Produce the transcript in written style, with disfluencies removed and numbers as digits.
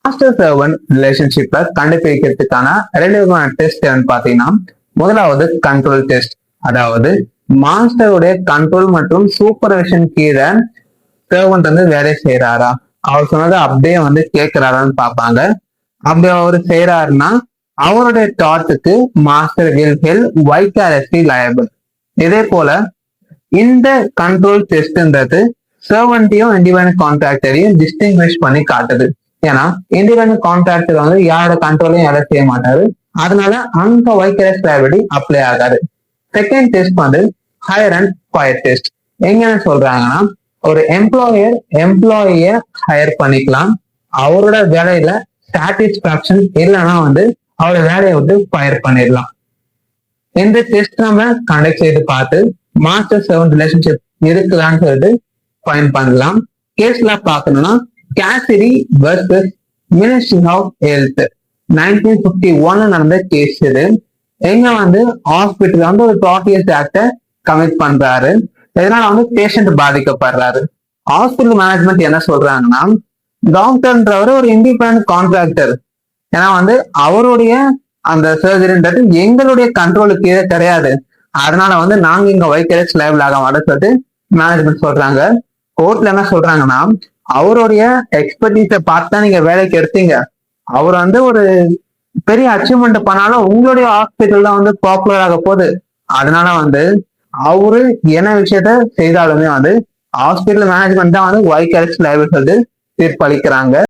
Master servant ரிலேஷன்ஷிப்பை கண்டுபிடிக்கிறதுக்கான 2 விதமான test பாத்தீங்கன்னா, முதலாவது கண்ட்ரோல் டெஸ்ட். அதாவது மாஸ்டருடைய கண்ட்ரோல் மற்றும் சூப்பர்விஷன் கீழே சர்வன்ட் வேலை செய்யறாரா, அவர் சொன்னதை அப்படியே கேட்கிறாரான்னு பார்ப்பாங்க. அப்படி அவர் செய்யறாருன்னா அவருடைய தாட்டுக்கு மாஸ்டர் வில் ஹெல் வைக்காரஸ்லி லயபிள். இதே போல இந்த கண்ட்ரோல் டெஸ்ட்ன்றது சர்வன்ட்டையும் இண்டிபெண்டன்ட் கான்ட்ராக்டரையும் டிஸ்டிங்விஷ் பண்ணி காட்டுது. ஏன்னா இண்டிபெண்டன்ட் கான்ட்ராக்டர் யாரோட கண்ட்ரோலையும் வேலை செய்ய மாட்டாரு, அதனால அங்க வைக்கரஸ் லயபிலிட்டி அப்ளை ஆகாது. Second test higher and fire test. எங்கன்னு சொல்றாங்கன்னா, ஒரு எம்ப்ளாயர் எம்ப்ளாயிய ஹையர் பண்ணிக்கலாம், அவரோட வேலையில சாட்டிஸ்பாக்சன் இல்லைன்னா அவரோட வேலையை விட்டு ஃபயர் பண்ணிடலாம். இந்த டெஸ்ட் நம்ம கண்டக்ட் செய்து பார்த்து மாஸ்டர் சர்வன்ட் ரிலேஷன்ஷிப் இருக்குதான்னு சொல்லிட்டு ஃபைண்ட் பண்ணலாம். கேஸ்ல பார்க்கணும்னா கேசிடி வர்சஸ் மினிஸ்ட்ரி ஆஃப் ஹெல்த் 1951 நடந்த கேஸ் இது. எங்க ஹாஸ்பிட்டல் ஒரு ப்ராட்டியஸ் ஆக்ட கமிட் பண்றாரு, இதனால பேஷண்ட் பாதிக்கப்படுறாரு. ஹாஸ்பிட்டல் மேனேஜ்மெண்ட் என்ன சொல்றாங்கன்னா, டாக்டர்ன்றவர் ஒரு இண்டிபெண்டன்ட் கான்ட்ராக்டர், ஏன்னா அவருடைய அந்த சர்ஜரின்றது எங்களுடைய கண்ட்ரோலுக்கு கிடையாது, அதனால நாங்க இங்க வைக்கரஸ் லயபிள் ஆக மாட்டோம் சொல்லிட்டு மேனேஜ்மெண்ட் சொல்றாங்க. கோர்ட்ல என்ன சொல்றாங்கன்னா, அவருடைய எக்ஸ்பர்டீஸை பார்த்தா நீங்க வேலைக்கு எடுத்தீங்க, அவர் ஒரு பெரிய அச்சீவ்மெண்ட் பண்ணாலும் உங்களுடைய ஹாஸ்பிட்டல் தான் பாப்புலர் ஆக போகுது, அதனால அவரு என்ன விஷயத்த செய்தாலுமே ஹாஸ்பிட்டல் மேனேஜ்மெண்ட் தான் வைக்கரஸ் லயபிள் சொல்லிட்டு தீர்ப்பளிக்கிறாங்க.